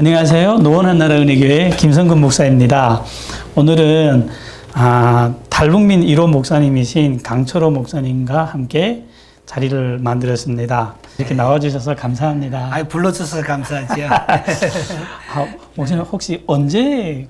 안녕하세요. 노원한나라은혜교회 김성근 목사입니다. 오늘은 달북민 1호 목사님이신 강철호 목사님과 함께 자리를 만들었습니다. 이렇게 나와주셔서 감사합니다. 불러주셔서 감사하죠. 목사님 혹시 언제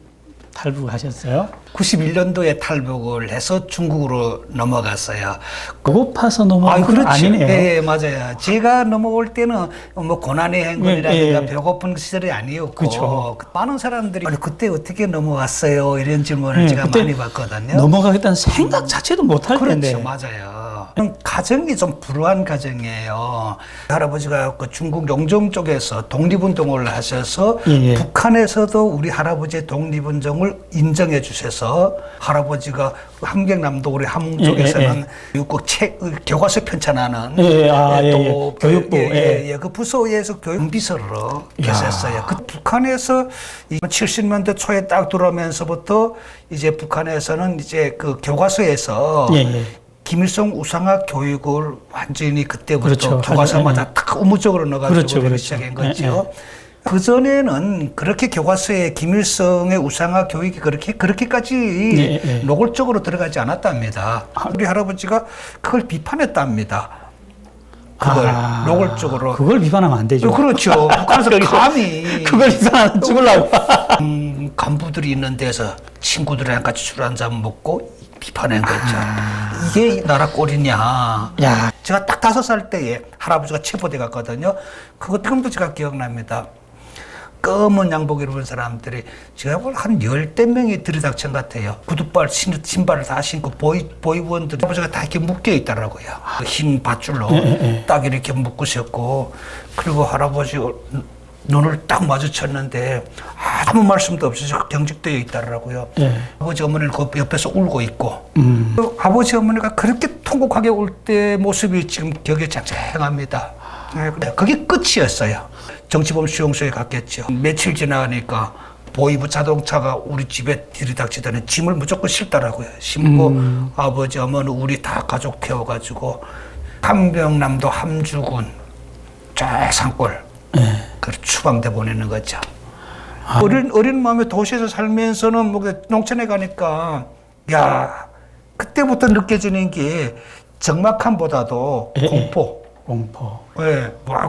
탈북하셨어요? 91년도에 탈북을 해서 중국으로 넘어갔어요. 고파서 넘어간 건 그렇죠. 아니네요. 네, 맞아요. 제가 넘어올 때는 뭐 고난의 행군이라든가 예. 배고픈 시절이 아니었고, 그렇죠. 많은 사람들이 그때 어떻게 넘어갔어요? 이런 질문을 제가 많이 받거든요. 넘어가겠다는 생각 자체도 못할 텐데. 그렇죠, 맞아요. 가정이 좀 불우한 가정이에요. 할아버지가 그 중국 용정 쪽에서 독립운동을 하셔서 예. 북한에서도 우리 할아버지의 독립운동을 인정해 주셔서 할아버지가 함경남도 우리 함흥 쪽에서는 육국 교과서 편찬하는 또 교육부 그 부서에서 교육비서로 계셨어요. 그 북한에서 70년대 초에 딱 들어오면서부터 이제 북한에서는 이제 그 교과서에서 김일성 우상화 교육을 완전히 그때부터 그렇죠. 교과서마다 딱 의무적으로 넣어가지고 그렇죠. 시작한 거죠. 그전에는 그렇게 교과서에 김일성의 우상화 교육이 그렇게까지 노골적으로 들어가지 않았답니다. 우리 할아버지가 그걸 비판했답니다. 그걸 노골적으로. 그걸 비판하면 안 되죠. 그렇죠. 북한에서 감히 그걸 비판하면 죽으려고. 간부들이 있는 데서 친구들이랑 같이 술 한잔 먹고 비판한 거죠. 이게 나라 꼴이냐. 제가 딱 5살 때에 할아버지가 체포돼 갔거든요. 그것 지금도 제가 기억납니다. 검은 양복 입은 사람들이 제가 볼 한 10대 명이 들이닥친 것 같아요. 구두발, 신발을 다 신고 보이원들이 아버지가 다 이렇게 묶여 있더라고요. 흰 밧줄로 딱 이렇게 묶으셨고, 그리고 할아버지 눈을 딱 마주쳤는데 아무 말씀도 없이 경직되어 있더라고요. 아버지 어머니는 그 옆에서 울고 있고 아버지 어머니가 그렇게 통곡하게 울 때 모습이 지금 기억에 쟁쟁합니다. 그게 끝이었어요. 정치범 수용소에 갔겠죠. 며칠 지나니까 보이부 자동차가 우리 집에 들이닥치더니 짐을 무조건 실더라고요. 심고 아버지 어머니 우리 다 가족 태워가지고 함경남도 함주군 저 산골 그 추방돼 보내는 거죠. 어린 마음에 도시에서 살면서는 뭐 농촌에 가니까 그때부터 느껴지는 게 적막함보다도 공포.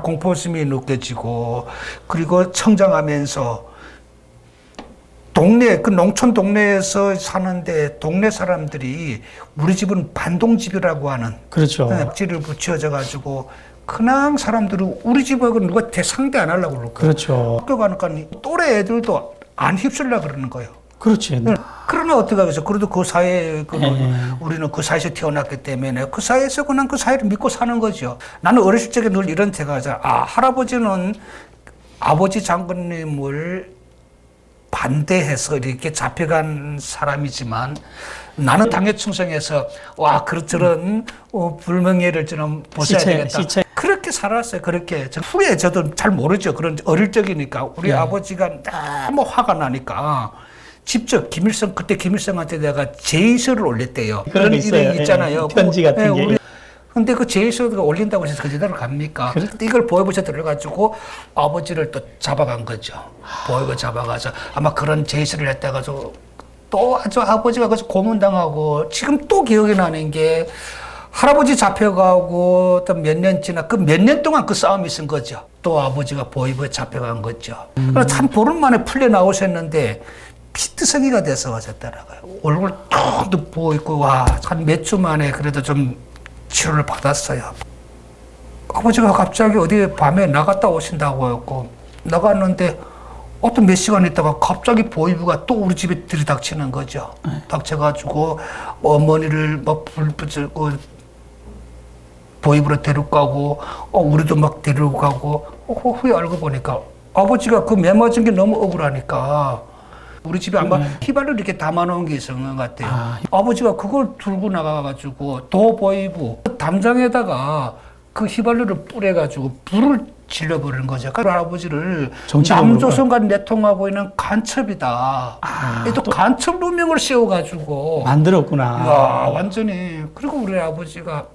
공포심이 느껴지고, 그리고 성장하면서 동네, 그 농촌 동네에서 사는데 동네 사람들이 우리 집은 반동집이라고 하는 지를 붙여져 가지고 그냥 사람들은 우리 집하고 누가 상대 안 하려고 그럴 거예요. 그렇죠. 학교 가니까 또래 애들도 안 휩쓸려고 그러는 거예요. 그렇지. 그러나 어떻게 하겠어. 그래도 그 사회에, 우리는 그 사회에서 태어났기 때문에 그 사회에서 그냥 그 사회를 믿고 사는 거죠. 나는 어렸을 적에 늘 이런 생각하자. 할아버지는 아버지 장군님을 반대해서 이렇게 잡혀간 사람이지만 나는 당해 충성해서 저런 불명예를 저는 보셔야 되겠다. 그렇게 살았어요. 그렇게. 후에 저도 잘 모르죠. 그런 어릴 적이니까 우리 아버지가 너무 화가 나니까 직접 그때 김일성한테 내가 제의서를 올렸대요. 그런 일이 있잖아요. 편지 같은 게. 근데 그 제의서가 올린다고 해서 그대로 갑니까? 근데 이걸 보이부에 들어가지고 아버지를 또 잡아간 거죠. 보이부 잡아가서 아마 그런 제의서를 했다가 또 아버지가 그래서 고문당하고 지금 또 기억이 나는 게 할아버지 잡혀가고 또 몇 년 지나 그 몇 년 동안 그 싸움이 있은 거죠. 또 아버지가 보이부에 잡혀간 거죠. 그래서 참 보름 만에 풀려 나오셨는데 피투성이가 돼서 오셨더라고요. 얼굴 툭 부어있고 한 몇 주 만에 그래도 좀 치료를 받았어요. 아버지가 갑자기 어디 밤에 나갔다 오신다고 했고 나갔는데 어떤 몇 시간 있다가 갑자기 보이부가 또 우리 집에 들이닥치는 거죠. 닥쳐가지고 어머니를 막 불붙이고 보이부로 데려가고 우리도 막 데려가고 후에 알고 보니까 아버지가 그 매 맞은 게 너무 억울하니까 우리 집에 아마 휘발유 이렇게 담아놓은 게 있었는 것 같아요. 아버지가 그걸 들고 나가가지고 도보이부 담장에다가 그 휘발유를 뿌려가지고 불을 질러버리는 거죠. 그 아버지를 남조선과 내통하고 있는 간첩이다. 또 간첩 누명을 씌워가지고 만들었구나. 완전히. 그리고 우리 아버지가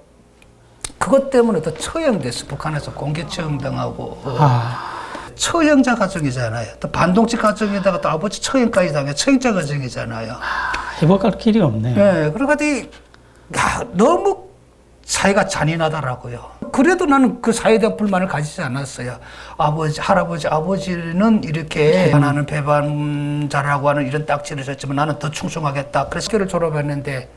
그것 때문에 더 처형됐어. 북한에서 공개 처형당하고. 처형자 가정이잖아요. 또 반동치 가정에다가 또 아버지 처형까지 당해 처형자 가정이잖아요. 해볼갈 길이 없네요. 네, 그러니까 너무 사회가 잔인하더라고요. 그래도 나는 그 사회에 대한 불만을 가지지 않았어요. 아버지, 할아버지, 아버지는 이렇게 하나는 배반자라고 하는 이런 딱지를 썼지만 나는 더 충성하겠다. 그래서 학교를 졸업했는데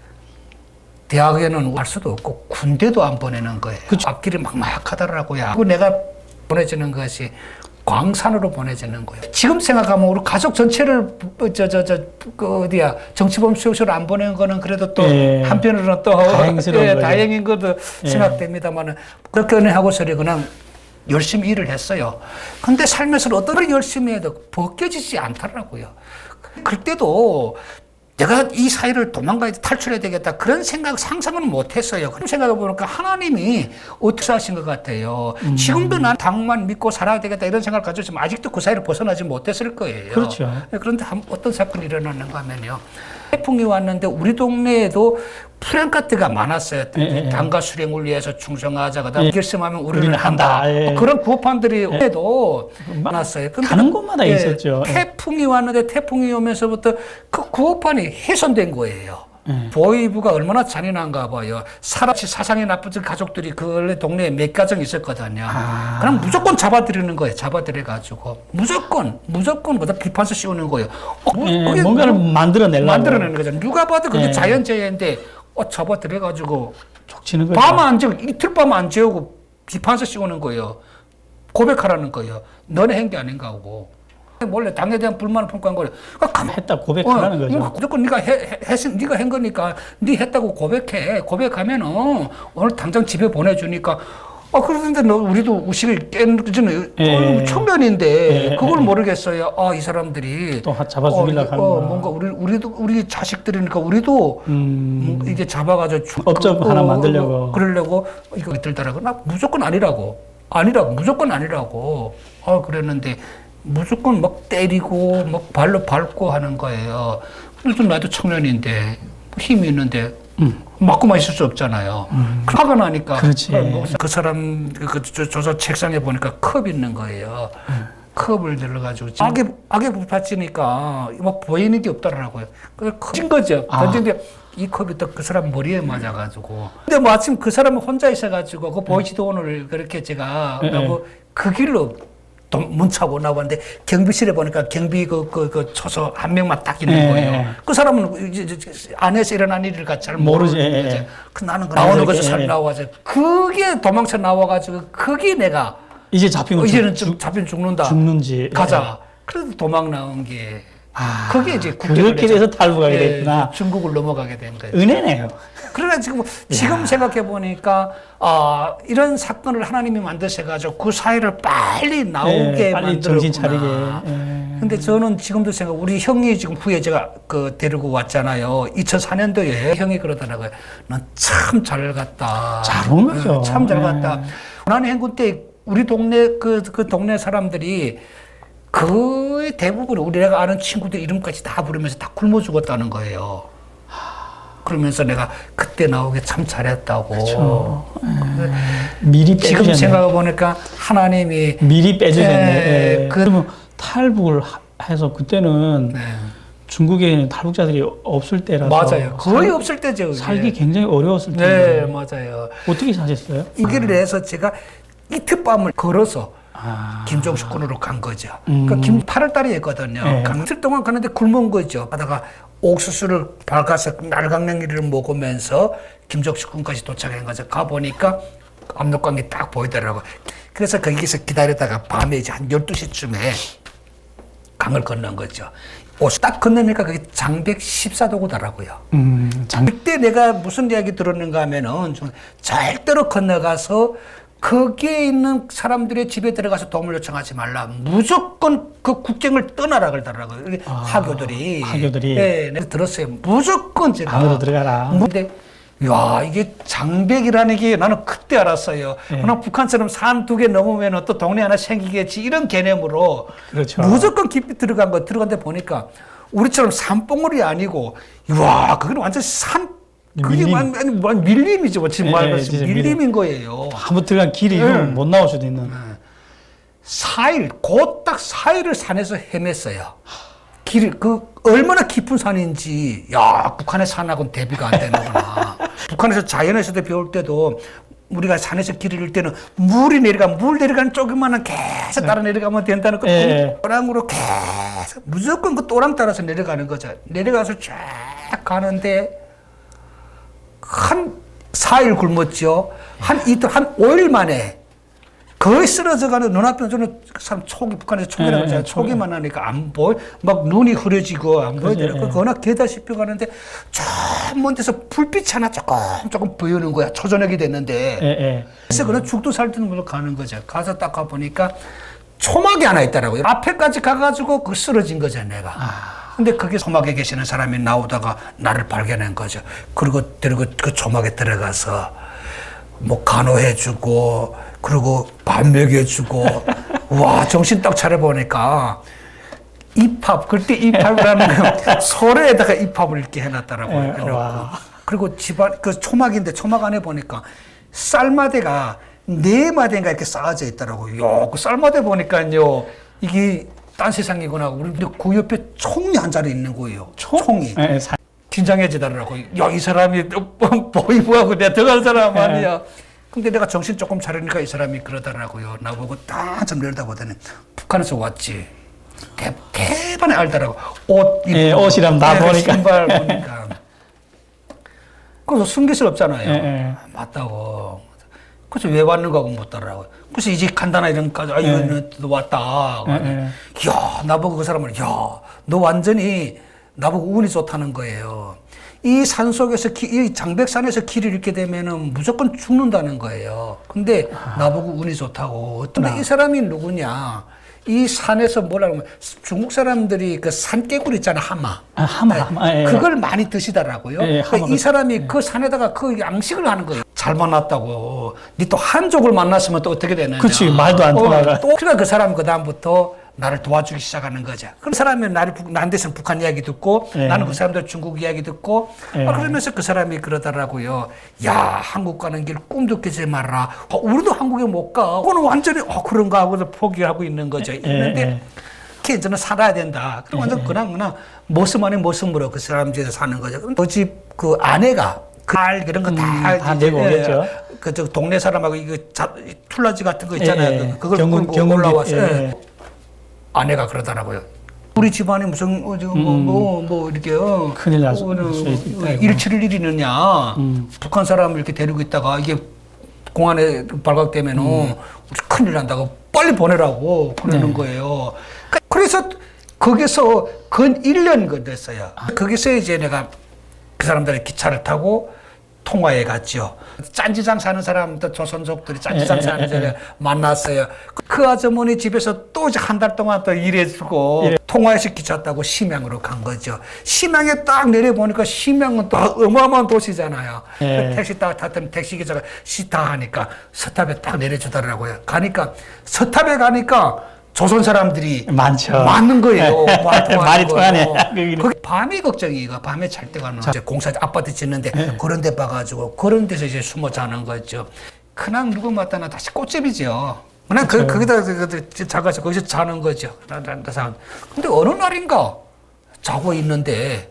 대학에는 갈 수도 없고 군대도 안 보내는 거예요. 그쵸. 앞길이 막막하더라고요. 그리고 내가 보내지는 것이 광산으로 보내지는 거예요. 지금 생각하면 우리 가족 전체를 정치범 수용소로 안 보낸 거는 그래도 또 예. 한편으로는 또 다행스러운 거죠. 다행인 것도 예. 생각됩니다만은 그렇게 하고서 그냥 열심히 일을 했어요. 근데 삶에서 어떤 열심히 해도 벗겨지지 않더라고요. 그때도 내가 이 사회를 도망가야 탈출해야 되겠다 그런 상상은 못했어요. 그런 생각해 보니까 하나님이 어떻게 하신 것 같아요. 지금도 난 당만 믿고 살아야 되겠다 이런 생각을 가지고 있으면 아직도 그 사회를 벗어나지 못했을 거예요. 그렇죠. 그런데 어떤 사건이 일어났는가 하면요. 태풍이 왔는데 우리 동네에도 플랜카드가 많았어요. 예. 당과 수령을 위해서 충성하자. 그다음 결심하면 우리는 한다. 한다. 예. 그런 구호판들이 해도 많았어요. 근데 가는 곳마다 있었죠. 태풍이 왔는데 태풍이 오면서부터 그 구호판이 훼손된 거예요. 보위부가 얼마나 잔인한가 봐요. 사상이 나쁜 가족들이 그 동네에 몇 가정 있었거든요. 그럼 무조건 잡아들이는 거예요. 잡아들여가지고 무조건 그다 비판서 씌우는 거예요. 그게 뭔가를 만들어내려고. 만들어내는 거죠. 누가 봐도 그게 예. 자연재해인데 잡아들여가지고 촉치는 거죠. 밤 안 재우고 이틀 밤 안 재우고 비판서 씌우는 거예요. 고백하라는 거예요. 너네 한 게 아닌가 하고. 원래 당에 대한 불만을 품고 한 거예요. 했다 고백하라는 거죠. 무조건 네가 네가 한 거니까 네 했다고 고백해. 고백하면은 오늘 당장 집에 보내주니까. 그런데 우리도 의식을 깨는 청년인데 그걸 모르겠어요. 이 사람들이 또 잡아 죽이려고 하는 뭔가 우리 자식들이니까 우리도 이게 잡아가지고 업적 하나 만들려고 그러려고 이거 들더라고. 나 무조건 무조건 아니라고. 그랬는데. 무조건 막 때리고 막 발로 밟고 하는 거예요. 그래도 나도 청년인데 힘이 있는데 맞고만 있을 수 없잖아요. 화가 나니까 그렇지. 그 사람 조사 책상에 보니까 컵 있는 거예요. 컵을 들어가지고 악에 부딪히니까 막 보이는 게 없더라고요. 그래서 친 거죠. 던진데 이 컵이 또 그 사람 머리에 맞아가지고. 근데 마침 그 사람은 혼자 있어가지고 그 보이지도 오늘 그렇게 제가 하고 그 길로 문차 못 나왔는데 경비실에 보니까 경비 그 초소 한 명만 딱 있는 거예요. 그 사람은 이제 안에서 일어난 일을 같이 잘 모르는 거죠. 나는 나오는 것을 잘 나와서 그게 도망쳐 나와가지고 그게 내가 이제 잡히면 이제는 잡히면 죽는다. 죽는지 가자. 그래도 도망 나온 게 그게 이제 그렇게 돼서 탈북하게 됐구나. 중국을 넘어가게 된 거예요. 은혜네요. 그래가지고 지금 생각해 보니까 이런 사건을 하나님이 만드셔가지고 그 사회를 빨리 나오게 빨리 만들었구나. 정신 차리게. 근데 저는 지금도 생각, 우리 형이 지금 후에 제가 데리고 왔잖아요. 2004년도에 형이 그러더라고요. 난 참 잘 갔다. 잘 온 거죠. 참 잘 갔다. 고난 행군 때 우리 동네 그 동네 사람들이 거의 대부분 우리가 아는 친구들 이름까지 다 부르면서 다 굶어 죽었다는 거예요. 그러면서 내가 그때 나오게 참 잘했다고. 그렇죠. 미리 빼주셨네. 지금 생각해 보니까 하나님이 미리 빼주셨네. 그러면 탈북을 해서 그때는 중국에 탈북자들이 없을 때라서 맞아요. 거의 없을 때죠. 그게. 살기 굉장히 어려웠을 네, 텐데. 맞아요. 어떻게 사셨어요? 이 길을 해서 제가 이틀밤을 걸어서 김종식 군으로 간 거죠. 그러니까 8월 달이었거든요. 이틀 동안 가는데 굶은 거죠. 하다가 옥수수를 밟아서 날강냉이를 먹으면서 김종식 군까지 도착한 거죠. 가보니까 압록강이 딱 보이더라고요. 그래서 거기서 기다리다가 밤에 이제 한 12시쯤에 강을 건넌 거죠. 딱 건너니까 그게 장백 14도구더라고요. 그때 내가 무슨 이야기 들었는가 하면은 절대로 건너가서 거기에 있는 사람들의 집에 들어가서 도움을 요청하지 말라. 무조건 그 국경을 떠나라 그러더라고요. 하교들이. 네, 들었어요. 무조건 제가. 안으로 들어가라. 근데 야, 이게 장백이라는 게 나는 그때 알았어요. 그냥 북한처럼 산 2개 넘으면 또 동네 하나 생기겠지. 이런 개념으로. 그렇죠. 무조건 깊이 들어간데 보니까 우리처럼 산봉우리 아니고, 와, 그건 완전 그게 밀림이죠. 지금 말해서 밀림인 거예요. 한번 들어간 길이 못 나올 수도 있는. 4일, 곧 딱 4일을 산에서 헤맸어요. 길을, 얼마나 깊은 산인지, 야, 북한의 산하고는 대비가 안 되는구나. 북한에서 자연에서도 배울 때도 우리가 산에서 길을 잃을 때는 물 내려가는 조그마한 계속 따라 내려가면 된다는 거. 또랑으로 계속, 무조건 그 또랑 따라서 내려가는 거죠. 내려가서 쫙 가는데, 한 4일 굶었죠. 한 이틀, 한 5일 만에 거의 쓰러져가는 눈앞에 저는 사람 촉이 북한에서 촉이라고 하잖아요. 촉이만 하니까 안 보여. 막 눈이 흐려지고 안 보이더라고요. 그거나 게다시피 가는데 저 먼 데서 불빛이 하나 조금 보이는 거야. 초저녁이 됐는데. 그래서 그런 죽도 살드는 걸로 가는 거죠. 가서 딱 가보니까 초막이 하나 있더라고요. 앞에까지 가가지고 그 쓰러진 거죠, 내가. 근데 그게 초막에 계시는 사람이 나오다가 나를 발견한 거죠. 그리고 그 초막에 들어가서 뭐 간호해주고, 그리고 밥 먹여주고, 와, 정신 딱 차려보니까, 입합, 그때 입합이라는 거, 소래에다가 입합을 이렇게 해놨더라고요. 그리고 집안, 그 초막인데, 초막 안에 보니까, 쌀마대가 4마대인가 이렇게 쌓아져 있더라고요. 야, 그 쌀마대 보니까요, 이게 딴 세상이구나. 우리 그 옆에 총이 한 자리 있는 거예요. 총이. 긴장해지더라고. 야, 이 사람이 보이부하고 내가 들어간 사람 아니야. 근데 내가 정신 조금 차리니까 이 사람이 그러더라고요. 나보고 딱 한참 내려다보더니 북한에서 왔지. 대반에 알더라고. 옷이랑 나 보니까. 신발 보니까. 그래서 숨길 수 없잖아요. 맞다고. 그래서 왜 왔는가 하고 묻더라고요. 그래서 이제 간단하 이런 까지, 이거는 왔다. 야, 나보고 그 사람은, 야, 너 완전히 나보고 운이 좋다는 거예요. 이 산 속에서, 이 장백산에서 길을 잃게 되면은 무조건 죽는다는 거예요. 근데 나보고 운이 좋다고. 근데 이 사람이 누구냐? 이 산에서 뭐라고 하면 중국 사람들이 그 산개구리 있잖아, 하마. 하마. 그걸 많이 드시더라고요. 그러니까 이 사람이 그 산에다가 그 양식을 하는 거예요. 잘 만났다고. 니 또 한족을 만났으면 또 어떻게 되느냐. 그렇지, 말도 안 통하가. 그러니까 그 사람이 그다음부터 나를 도와주기 시작하는 거죠. 그런 사람이 난 대신 북한 이야기 듣고 나는 그 사람들 중국 이야기 듣고 그러면서 그 사람이 그러더라고요. 야, 한국 가는 길 꿈도 깨지 말라. 우리도 한국에 못 가. 그거는 완전히 그런가 하고서 포기하고 있는 거죠. 있는데 저는 살아야 된다. 그럼 완전 그냥 모습 아닌 모습으로 그 사람 집에서 사는 거죠. 그 집 그 아내가 갈 이런 거 다 내고 오겠죠. 그 동네 사람하고 이거 툴라지 같은 거 있잖아요. 그걸 경운기 올라와서 아내가 그러더라고요. 우리 집안에 무슨 뭐 이렇게 큰일 날 수 일치를 일이느냐. 북한 사람을 이렇게 데리고 있다가 이게 공안에 발각되면은 우리 큰일 난다고 빨리 보내라고 그러는 거예요. 그래서 거기서 근 1년 됐어요. 거기서 이제 내가 그 사람들의 기차를 타고 통화에 갔죠. 짠지장 사는 사람들, 조선족들이 짠지장 사는 사람들 만났어요. 그 아주머니 집에서 또 이제 한 달 동안 또 일해주고 통화에서 기차 타고 심양으로 간 거죠. 심양에 딱 내려보니까 심양은 또 어마어마한 도시잖아요. 택시 딱 탔더니 택시 기사가 시타 하니까 서탑에 딱 내려주더라고요. 서탑에 가니까 조선 사람들이 많은 거예요. 말이 통하네. 밤이 걱정이에요. 밤에 잘 때가 공사 아파트 짓는데 그런 데 봐가지고 그런 데서 이제 숨어 자는 거죠. 그냥 누구 마다나 다시 꽃집이죠. 그냥 거기다 자가서 거기서 자는 거죠. 근데 어느 날인가 자고 있는데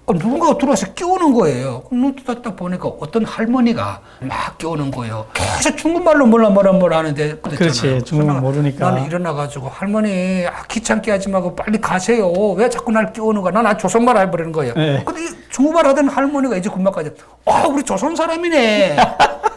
누군가가 들어와서 끼우는 거예요. 눈 뜨다 보니까 어떤 할머니가 막 끼우는 거예요. 계속 중국말로 뭐라 하는데. 그렇지, 중국말 모르니까. 나는 일어나가지고 할머니 귀찮게 하지 말고 빨리 가세요. 왜 자꾸 날 끼우는 거야? 난 조선말 해버리는 거예요. 근데 중국말 하던 할머니가 이제 금방까지 우리 조선 사람이네.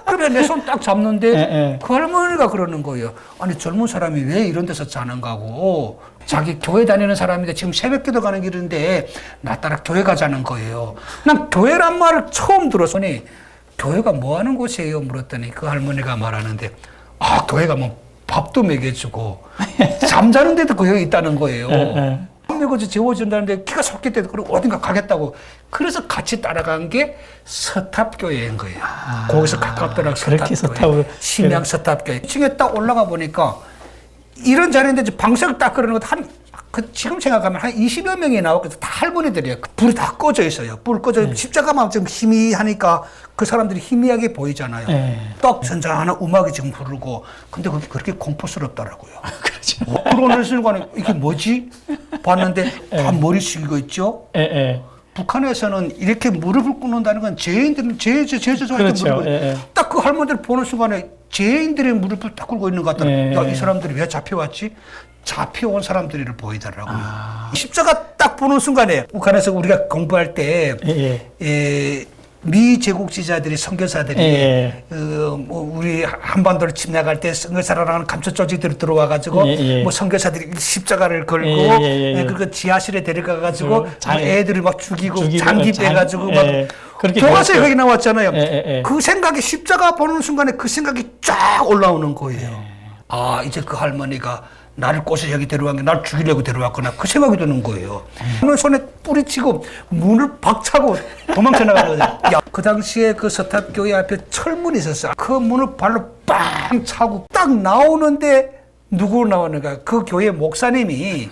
그래 내 손 딱 잡는데 그 할머니가 그러는 거예요. 아니 젊은 사람이 왜 이런 데서 자는가 하고 자기 교회 다니는 사람인데 지금 새벽기도 가는 길인데 나 따라 교회 가자는 거예요. 난 교회란 말을 처음 들었으니 교회가 뭐 하는 곳이에요? 물었더니 그 할머니가 말하는데 교회가 뭐 밥도 먹여주고 잠자는 데도 교회 있다는 거예요. 먹어서 재워준다는데 기가 섞였대도 그리고 어딘가 가겠다고. 그래서 같이 따라간 게 서탑교회인 거예요. 거기서 가깝더라고. 서탑교회. 심양 서탑교회. 층에 딱 올라가 보니까 이런 자리인데 방석 딱 그러는 것도 지금 생각하면 한 20여 명이 나왔고 다 할머니들이에요. 불이 다 꺼져 있어요. 불 꺼져 십자가만 좀 희미하니까 그 사람들이 희미하게 보이잖아요. 딱 잔잔한 음악이 지금 부르고 근데 그게 그렇게 공포스럽더라고요. 그렇죠. 그러는 순간에 이게 뭐지? 봤는데 다 머리 숙이고 있죠. 북한에서는 이렇게 무릎을 꿇는다는 건 죄인들은 제자가 그렇죠. 무릎을 딱 그 할머니들 보는 순간에 죄인들의 무릎을 딱 꿇고 있는 것 같더라고요. 야, 이 사람들이 왜 잡혀왔지? 잡혀온 사람들을 보이더라고요. 십자가 딱 보는 순간에 북한에서 우리가 공부할 때 미 제국주의자들이 선교사들이 뭐 우리 한반도를 침략할 때 선교사라는 감초 조직들이 들어와가지고 뭐 선교사들이 십자가를 걸고 그리고 지하실에 데려가가지고 뭐 애들을 막 죽이고 장기 빼가지고 막 교과서에 거기 나왔잖아요. 그 생각이 십자가 보는 순간에 그 생각이 쫙 올라오는 거예요. 아 이제 그 할머니가 나를 꼬셔 여기 데려간 게 나를 죽이려고 데려왔구나 그 생각이 드는 거예요. 손에 뿌리치고 문을 박차고 도망쳐 나가거든요. 야, 그 당시에 그 서탑교회 앞에 철문이 있었어. 그 문을 발로 빵 차고 딱 나오는데 누구 나오는가? 그 교회 목사님이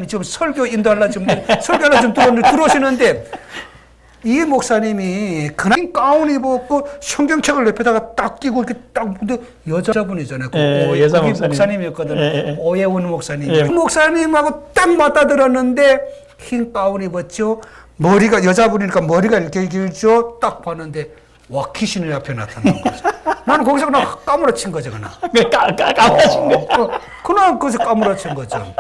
지금 설교 인도하려 지금 설교하려 좀 들어오시는데 이 목사님이 그냥 가운 입었고 성경책을 옆에다가 딱 끼고 이렇게 딱 근데 여자분이잖아요. 여자 목사님이었거든요. 오예훈 목사님. 그 목사님하고 딱 맞다들었는데 흰 가운 입었죠. 머리가 여자분이니까 머리가 이렇게 길죠. 딱 봤는데 와 귀신이 앞에 나타난 거죠. 나는 거기서 그냥 까무러친 거죠, 그냥. 까무러친 거죠. 그냥 거기서 까무러친 거죠.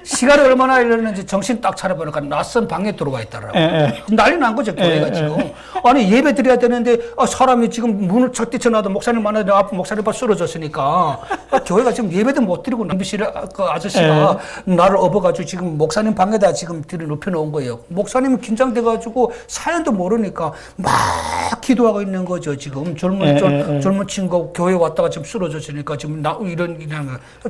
시간이 얼마나 흘렀는지 정신 딱 차려보니까 낯선 방에 들어와 있더라고요. 난리 난 거죠, 교회가 지금. 아니, 예배 드려야 되는데, 사람이 지금 문을 척 뛰쳐나도 목사님 만나도 앞에 목사님 봐 쓰러졌으니까, 교회가 지금 예배도 못 드리고, MBC 그 아저씨가 나를 업어가지고 지금 목사님 방에다 지금 눕혀놓은 거예요. 목사님은 긴장돼가지고 사연도 모르니까 막 기도하고 있는 거죠, 지금. 젊은 친구 교회 왔다가 지금 쓰러졌으니까 지금 이런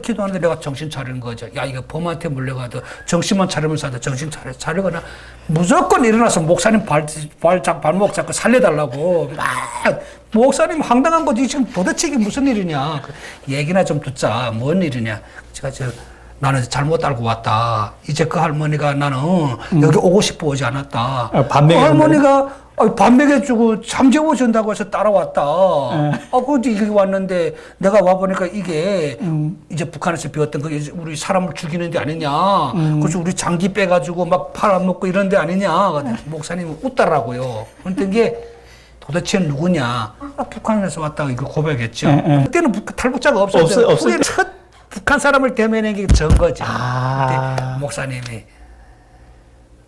기도하는데 내가 정신 차리는 거죠. 야, 이거 범한테 물려가도 정신만 차리면서 하다 정신 차리거나 무조건 일어나서 목사님 발목 잡고 살려달라고 막 목사님 황당한 거지. 지금 도대체 이게 무슨 일이냐. 얘기나 좀 듣자. 뭔 일이냐. 나는 잘못 알고 왔다. 이제 그 할머니가 나는 여기 오고 싶어 오지 않았다. 그 할머니가 밥 먹여주고 잠 재워준다고 해서 따라왔다. 그런데 여기 왔는데 내가 와보니까 이게 이제 북한에서 배웠던 거 우리 사람을 죽이는 데 아니냐. 그래서 우리 장기 빼가지고 막 팔아먹고 이런 데 아니냐. 목사님이 웃더라고요. 그런데 이게 도대체 누구냐. 북한에서 왔다고 이거 고백했죠. 그때는 탈북자가 없었어요. 첫 북한 사람을 대면한 게 증거지. 근데 목사님이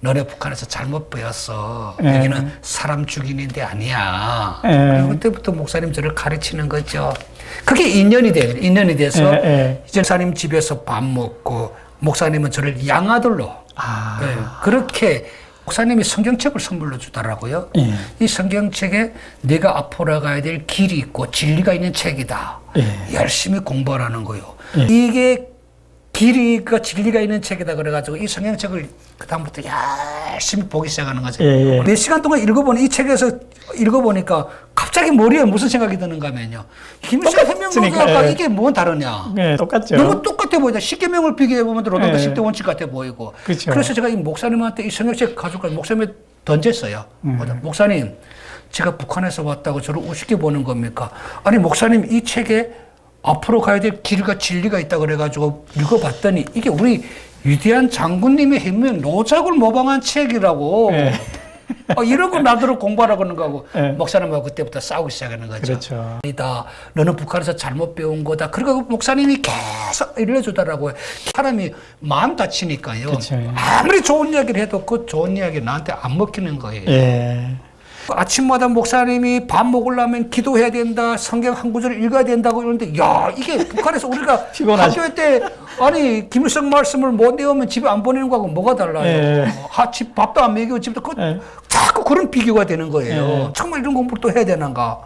너네 북한에서 잘못 배웠어. 여기는 사람 죽이는 데 아니야. 그때부터 목사님 저를 가르치는 거죠. 그게 인연이 돼서 이제 목사님 집에서 밥 먹고 목사님은 저를 양아들로 그렇게 목사님이 성경책을 선물로 주더라고요. 이 성경책에 내가 앞으로 가야 될 길이 있고 진리가 있는 책이다. 열심히 공부하라는 거예요. 이게 길이가 진리가 있는 책이다 그래가지고 이 성경책을 그다음부터 열심히 보기 시작하는 거죠. 몇 시간 동안 읽어보니 이 책에서 읽어보니까 갑자기 머리에 무슨 생각이 드는가 하면요. 김일성 혁명론과 이게 뭐 다르냐. 똑같죠. 너무 똑같아 보이다. 10계명을 비교해보면 노동당 10대 원칙 같아 보이고. 그래서 제가 이 목사님한테 이 성경책 가져가 목사님에 던졌어요. 목사님, 제가 북한에서 왔다고 저를 우습게 보는 겁니까? 아니 목사님 이 책에 앞으로 가야 될 길과 진리가 있다 그래가지고 읽어봤더니 이게 우리 위대한 장군님의 힘은 노작을 모방한 책이라고. 이런 거 나더러 공부하라고 하는 거고 목사님하고 그때부터 싸우기 시작하는 거죠. 그렇죠. 아니다. 너는 북한에서 잘못 배운 거다. 그리고 목사님이 계속 일러주더라고요. 사람이 마음 다치니까요. 그렇죠. 아무리 좋은 이야기를 해도 그 좋은 이야기 나한테 안 먹히는 거예요. 아침마다 목사님이 밥 먹으려면 기도해야 된다. 성경 한 구절을 읽어야 된다고 그러는데 야 이게 북한에서 우리가 학교 때 아니 김일성 말씀을 못 외우면 집에 안 보내는 거하고 뭐가 달라요. 집 밥도 안 먹이고 집도 자꾸 그런 비교가 되는 거예요. 정말 이런 공부를 또 해야 되는가.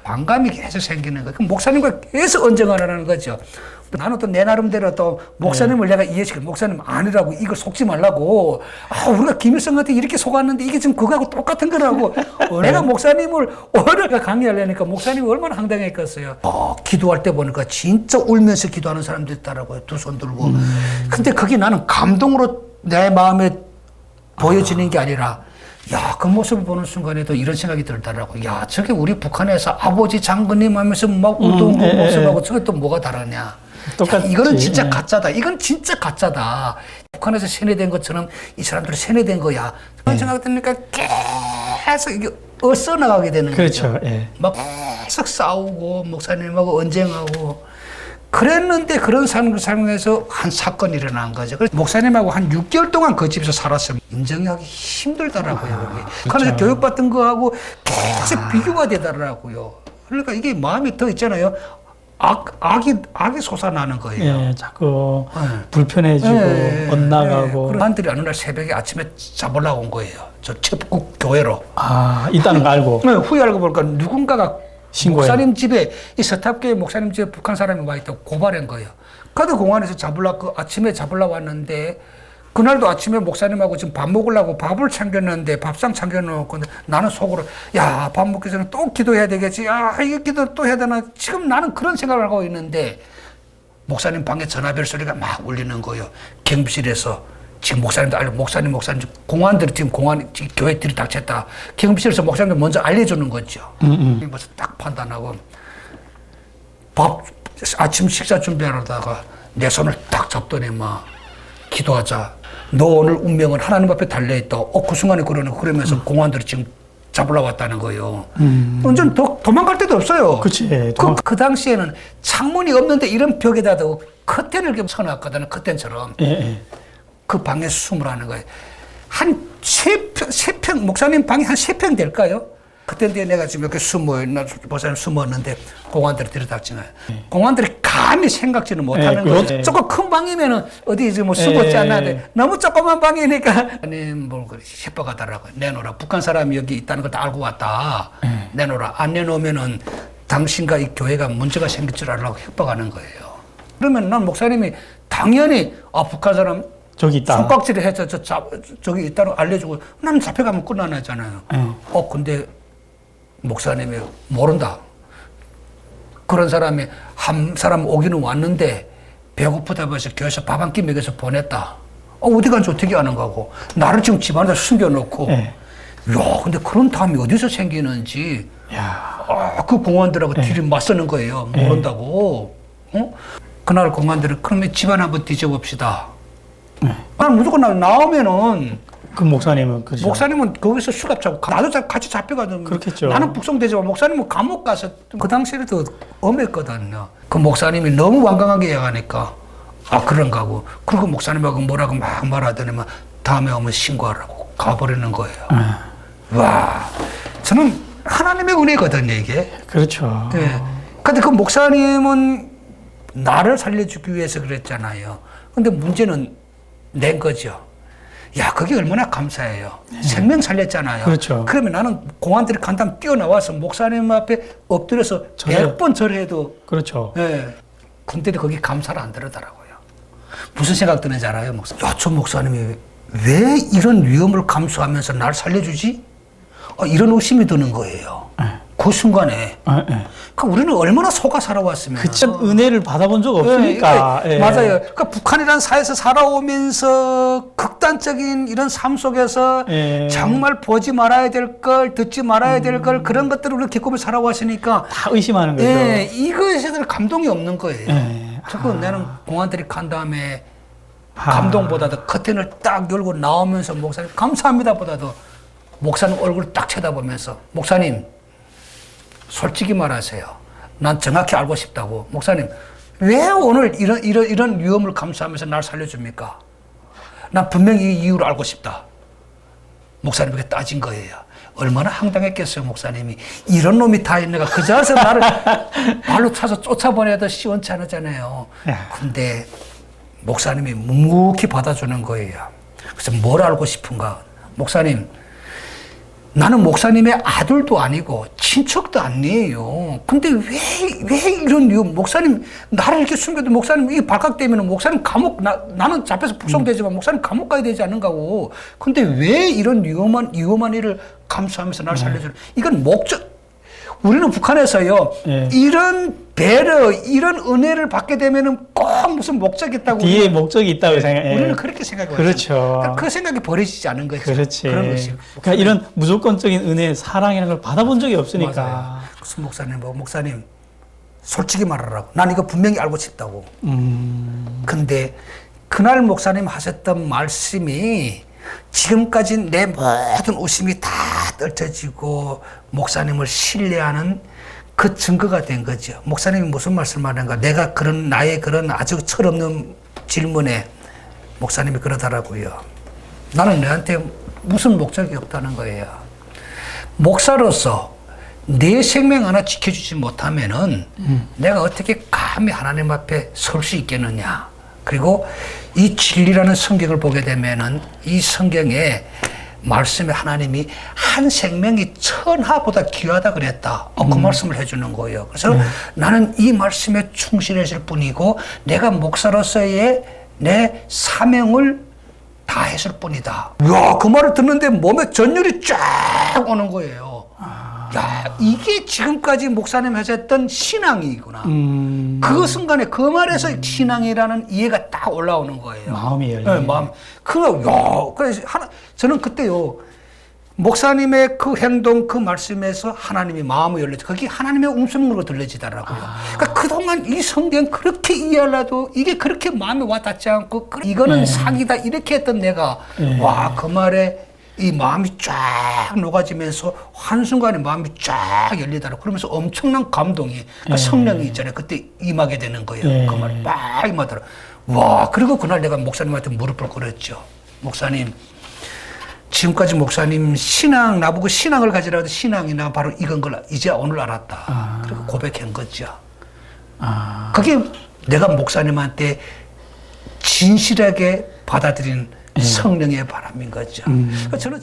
반감이 계속 생기는 거예요. 그럼 목사님과 계속 언쟁하라는 거죠. 나는 또 내 나름대로 또 목사님을 내가 이해시켜. 목사님 아니라고, 이걸 속지 말라고. 우리가 김일성한테 이렇게 속았는데 이게 지금 그거하고 똑같은 거라고. 내가 목사님을 오히려 강의하려니까 목사님이 얼마나 황당했겠어요. 기도할 때 보니까 진짜 울면서 기도하는 사람들 있더라고요. 두 손 들고. 근데 그게 나는 감동으로 내 마음에 보여지는 게 아니라, 야, 그 모습을 보는 순간에도 이런 생각이 들더라고. 야, 저게 우리 북한에서 아버지 장군님 하면서 막 웃던 그 모습하고 저게 또 뭐가 다르냐. 똑같지. 야, 이거는 진짜 가짜다. 이건 진짜 가짜다. 북한에서 세뇌된 것처럼 이 사람들이 세뇌된 거야. 그런 생각이 드니까 계속 이게 어써나가게 되는 그렇죠. 거죠. 막 계속 싸우고 목사님하고 언쟁하고 그랬는데 그런 상황에서 한 사건이 일어난 거죠. 그래서 목사님하고 한 6개월 동안 그 집에서 살았으면 인정하기 힘들더라고요. 그래서 교육받은 거하고 계속 비교가 되더라고요. 그러니까 이게 마음이 더 있잖아요. 악이 솟아나는 거예요. 자꾸 불편해지고 엇나가고. 그런들이 어느 날 새벽에 아침에 잡으려고 온 거예요. 저 첩국 교회로. 있다는 거 알고. 후에 알고 보니까 누군가가 신고해. 목사님 집에, 이 서탑교회 목사님 집에 북한 사람이 와 있다고 고발한 거예요. 카드 공안에서 아침에 잡으려고 왔는데, 그날도 아침에 목사님하고 지금 밥 먹으려고 밥을 챙겼는데, 밥상 챙겨놓고, 나는 속으로, 야, 밥 먹기 전에 또 기도해야 되겠지. 야, 이거 기도 또 해야 되나. 지금 나는 그런 생각을 하고 있는데, 목사님 방에 전화벨 소리가 막 울리는 거예요. 경비실에서. 지금 목사님도 목사님, 공안들이 지금 교회 들이닥쳤다. 경비실에서 목사님들 먼저 알려주는 거죠. 그래서 딱 판단하고, 아침 식사 준비하다가 내 손을 딱 잡더니 기도하자. 너 오늘 운명은 하나님 앞에 달려있다. 그 순간에 그러면서 공안들이 지금 잡으러 왔다는 거예요. 완전 도망갈 데도 없어요. 그치. 그 당시에는 창문이 없는데 이런 벽에다도 커튼을 쳐놨거든요. 커튼처럼. 그 방에 숨으라는 거예요. 한 세 평, 목사님 방이 한 3평 될까요? 그때 내가 지금 이렇게 목사님 숨었는데 공안들이 들이닥치나요? 공안들이 감히 생각지는 못하는 거예요. 조금 큰 방이면은 어디 이제 숨었지 않아야 너무 조그만 방이니까 아니 뭘 그래 협박하더라고요. 내놓으라. 북한 사람이 여기 있다는 걸 다 알고 왔다. 내놓으라. 안 내놓으면은 당신과 이 교회가 문제가 생길 줄 알라고 협박하는 거예요. 그러면 난 목사님이 당연히 북한 사람 저기 있다. 손깍지를 해서 저기 있다고 알려주고 나는 잡혀가면 끝나잖아요. 근데 목사님이 모른다. 그런 사람이 한 사람 오기는 왔는데 배고프다고 해서 교회에서 밥 한 끼 먹여서 보냈다. 어디 간지 어떻게 아는 거고. 나를 지금 집안에다 숨겨놓고. 근데 그런 다음이 어디서 생기는지. 그 공안들하고 뒤를 맞서는 거예요. 모른다고. 그날 공안들이 그러면 집안 한번 뒤져봅시다. 나는 무조건 나오면은 그 목사님은 그죠. 목사님은 거기서 수갑 잡고 나도 같이 잡혀가든 그렇겠죠. 나는 북송되지만 목사님은 감옥 가서 그 당시에는 더 엄했거든요. 그 목사님이 너무 완강하게 얘기하니까 그런가 하고 그리고 목사님하고 뭐라고 막 말하더니만 다음에 오면 신고하라고 가버리는 거예요. 와, 저는 하나님의 은혜거든요 이게. 그렇죠. 근데 그 목사님은 나를 살려주기 위해서 그랬잖아요. 근데 문제는 낸 거죠. 야, 그게 얼마나 감사해요. 생명 살렸잖아요. 그렇죠. 그러면 나는 공안들이 간담 뛰어나와서 목사님 앞에 엎드려서 100번 절해도. 그렇죠. 근데도 거기 감사를 안 들으더라고요. 무슨 생각 드는지 알아요, 목사님? 야, 저 목사님이 왜 이런 위험을 감수하면서 날 살려주지? 이런 의심이 드는 거예요. 그 순간에. 그러니까 우리는 얼마나 속아 살아왔으면. 그쵸. 은혜를 받아본 적 없으니까. 맞아요. 그러니까 북한이라는 사회에서 살아오면서 극단적인 이런 삶 속에서 정말 보지 말아야 될 걸, 듣지 말아야 될 걸, 그런 것들을 우리가 겪으며 살아왔으니까. 다 의심하는 거죠. 이것에 대한 감동이 없는 거예요. 자꾸 나는 공안들이 간 다음에 감동보다도 커튼을 딱 열고 나오면서 목사님 감사합니다 보다도 목사님 얼굴 딱 쳐다보면서 목사님 솔직히 말하세요. 난 정확히 알고 싶다고. 목사님, 왜 오늘 이런 위험을 감수하면서 날 살려줍니까? 난 분명히 이 이유를 알고 싶다. 목사님에게 따진 거예요. 얼마나 황당했겠어요, 목사님이. 이런 놈이 다 있는가. 그 자리에서 나를 발로 차서 쫓아보내도 시원찮았잖아요. 근데 목사님이 묵묵히 받아주는 거예요. 그래서 뭘 알고 싶은가. 목사님, 나는 목사님의 아들도 아니고 친척도 아니에요. 근데 왜 이런 이유, 목사님, 나를 이렇게 숨겨도 목사님, 이 발각되면 목사님 감옥, 나는 잡혀서 북송되지만 목사님 감옥 가야 되지 않는가고. 근데 왜 이런 위험한 일을 감수하면서 나를 살려주는, 이건 목적, 우리는 북한에서요, 이런 배려, 이런 은혜를 받게 되면은 꼭 무슨 목적이 있다고. 뒤에 목적이 있다고 생각해요. 우리는 그렇게 생각해요. 그렇죠. 그 생각이 버려지지 않은 거죠. 그렇지. 그런 것이. 그러니까 이런 무조건적인 은혜, 사랑이라는 걸 받아본 적이 없으니까. 맞아요. 그래서 목사님, 솔직히 말하라고. 난 이거 분명히 알고 싶다고. 근데 그날 목사님 하셨던 말씀이 지금까지 내 모든 의심이 다 떨쳐지고 목사님을 신뢰하는 그 증거가 된 거죠. 목사님이 무슨 말씀을 하는가? 내가 나의 그런 아주 철없는 질문에 목사님이 그러더라고요. 나는 너한테 무슨 목적이 없다는 거예요. 목사로서 내 생명 하나 지켜주지 못하면은 내가 어떻게 감히 하나님 앞에 설 수 있겠느냐. 그리고 이 진리라는 성경을 보게 되면은 이 성경에 말씀에 하나님이 한 생명이 천하보다 귀하다 그랬다. 그 말씀을 해주는 거예요. 그래서 나는 이 말씀에 충실해질 뿐이고 내가 목사로서의 내 사명을 다했을 뿐이다. 야, 그 말을 듣는데 몸에 전율이 쫙 오는 거예요. 야, 이게 지금까지 목사님 하셨던 신앙이구나. 그 순간에 그 말에서 신앙이라는 이해가 딱 올라오는 거예요. 마음이 열려. 네, 마음. 그래서 저는 그때요, 목사님의 그 행동, 그 말씀에서 하나님이 마음이 열려져. 그게 하나님의 음성으로 들려지더라고요. 그러니까 그동안 이 성경 그렇게 이해하려도 이게 그렇게 마음에 와닿지 않고, 이거는 사기다. 이렇게 했던 내가, 와, 그 말에 이 마음이 쫙 녹아지면서 한순간에 마음이 쫙 열리더라고요. 그러면서 엄청난 감동이, 그러니까 성령이 있잖아요. 그때 임하게 되는 거예요. 그 말이 막 임하더라고요. 와, 그리고 그날 내가 목사님한테 무릎을 꿇었죠. 목사님, 지금까지 목사님 나보고 신앙을 가지라도 신앙이나 바로 이건 걸 이제 오늘 알았다. 그리고 고백한 거죠. 그게 내가 목사님한테 진실하게 받아들인 성령의 바람인 거죠. 그러니까 저는